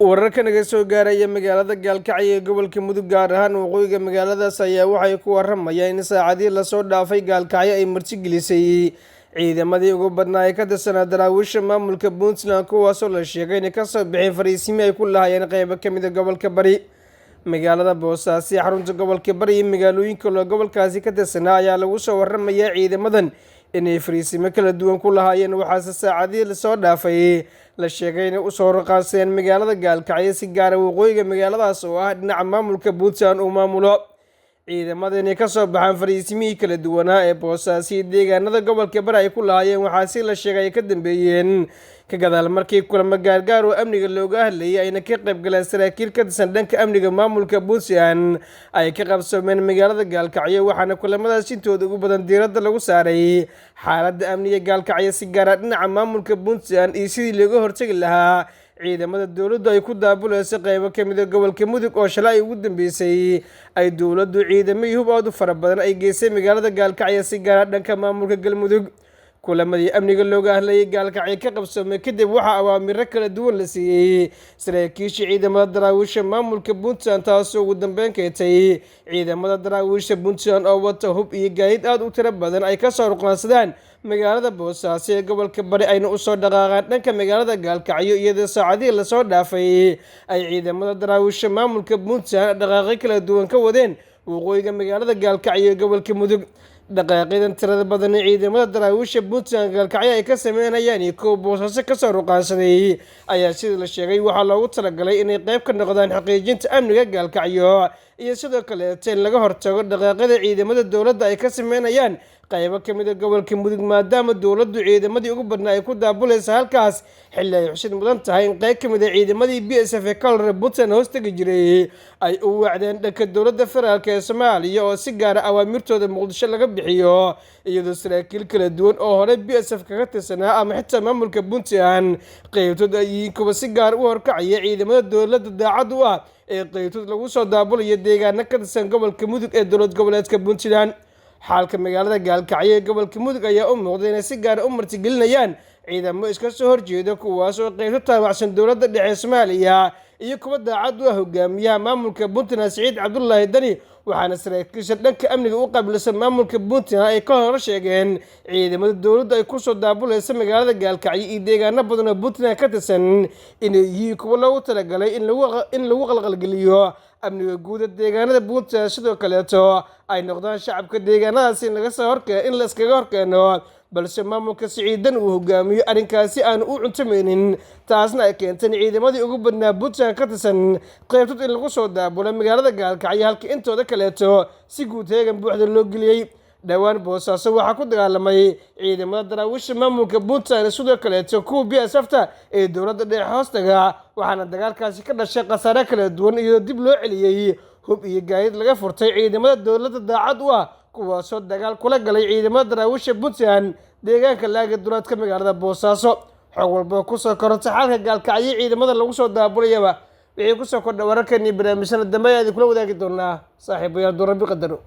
Wararka naga soo gaaraya magaalada Gaalkacyo ee gobolka Mudug gaar ahaan waqooyiga magaaladaas ayaa waxay ku waramayaan in saacadihii la soo dhaafay Gaalkacyo ay martigelisay ciidamadii ugu badnaa ee ka tirsanaa daraawiisha maamulka Puntland kuwaasoo la sheegay inay ka soo baxeen fariisimo ay ku lahaayeen qaybo ka mid ah gobolka Bari. Magaalada Boosaaso ee xarunta gobolka Bari iyo magaalooyin kale oo gobolkaasi ka tirsanaa ayaa lagu soo waramayaa ciidamadan inay fariisimo kala duwan ku lahaayeen, waxaase saacadihii la soo dhaafay la sheegay inay u soo raqaaseen magaalada Gaalkacyo si gaar ah waqooyiga magaaladaas oo ah dhinaca maamulka Puntland uu maamulo. Ciidamada inay ka soo baxaan fariisimihii kala duwanaa ee Boosaaso iyo deegaanada gobolka Bari ay ku lahaayeen waxaase la sheegay ay ka dambeeyeen ka gadaal markii kulamo gaargaar oo amniga looga hadlayay ayna ka qayb galeen saraakiil ka tirsan dhanka amniga maamulka Puntland ay ka qabsoomeen magaalada Gaalkacyo, waxaana kulamadaas intooda ugu badan diiradda lagu saaray xaaladda amniga Gaalkacyo si gaar ah dhinaca maamulka Puntland iyo sidii looga hortagi lahaa ciidamada dowladdu ay ku daabulayso qaybo ka mid ah gobolka Mudug oo shalay ugu dambeysay ay dowladdu ciidamo iyo hub aad u fara badan ay geysay magaalada Gaalkacyo si gaar ah dhanka maamulka Galmudug. Kulamadii amniga looga hadlayay Gaalkacyo ka qabsoomay kadib waxaa awaamiiro kala duwan la siiyey saraakiisha ciidamada daraawiisha maamulka Puntland, taasoo ugu dambeyn keentay ciidamada daraawiisha Puntland oo wata hub iyo gaadiid aad u tiro badan ay ka soo ruqansadaan magaalada Boosaaso ee gobolka Bari ayna u soo dhaqaaqaan dhanka magaalada Gaalkacyo, iyadoo saacadihii la soo dhaafay ay ciidamada daraawiisha maamulka Puntland dhaqaaqyo kala duwan ka wadeen waqooyiga magaalada Gaalkacyo ee gobolka Mudug. Dhaqaaqyadan tirada badan ee ciidamada daraawiisha Puntland Gaalkacyo ay ka sameynayaan iyo kuwa Boosaaso ka soo ruqaansaday ayaa sida la sheegay waxaa loogu talagalay inay qayb ka noqdaan xaqiijinta amniga Gaalkacyo iyo sidoo kaleeto in laga hortago dhaqaaqyada ciidamada dowladda ay ka sameynayaan qaybo ka mid ah gobolka Mudug, maadaama dowladdu ciidamadii ugu badnaa ay ku daabulaysa halkaas xilli ay xusid mudan tahay in qayb ka mid ah ciidamadii BSF ee kolonel Puntland hoos tagi jiray ay u wacdeen dhanka dowladda federaalk ee Soomaaliya oo si gaar ah awaamirtooda Muqdisho laga bixiyo, iyadoo saraakiil kala duwan oo hore BSF kaga tirsanaa ama xitaa maamulka Puntland qaybtood ay yihiin kuwa si gaar u horkacaya ciidamada dowladda daacad u ah ee qaybtood lagu soo daabulayo deegaano ka tirsan gobolka Mudug ee dowlad goboleedka Puntland. Xaalka magaalada Gaalkacyo ee gobolka Mudug ayaa u muuqday inay si gaar ah u martigelinayaan ciidamo iska soo horjeeda kuwaas oo qaybta taabacsan dowladda dhexe Soomaaliya iyo kuwa daacad u ah hogaamiyaha maamulka Puntland Siciid Cabdullaahi Dani, waxaana saraakiisha dhanka amniga u qaabilsan maamulka Puntland ay ka hor sheegeen ciidamada dowladda ay ku soo daabulaysa magaalada Gaalkacyo iyo deegaano badan oo Puntland ka tirsan inay yihiin kuwa loogu talagalay in lagu qalqalgeliyo amniga guud ee deegaanada Puntland, sidoo kaleeto ay noqdaan shacabka deegaanadaas in la iskaga horkeeno, balse maamulka Siciidan uu hogaamiyo arrinkaasi aan u cuntamaynin, taasna ay keentay in ciidamadii ugu badnaa Puntland ka tirsan qaybtood in lagu soo daabulo magaalada Gaalkacyo halka intooda kaleeto si guud heegan buuxda loo geliyey. Dhowaan Boosaaso waxaa ku dagaalamay ciidamada daraawiisha maamulka Puntland sidoo kaleeto kuwa BSF-ta ee dowladda dhexe hoostaga, waxaana dagaalkaasi ka dhashay khasaare kala duwan iyadoo dib loo celiyey hub iyo gaadiid laga furtay ciidamada dowladda daacad u ah kuwaasoo dagaal kula galay ciidamada daraawiisha Puntland deegaanka laaga duleedka magaalada Boosaaso. Xog walba ku soo korortay xaalka Gaalkacyo ciidamada lagu soo daabulayaba wixii ku soo kordha wararkan iyo barnaamijyada dambe ayaa idin kula wadaagi doonaa saaxiibayaal. Doorabi qadaro.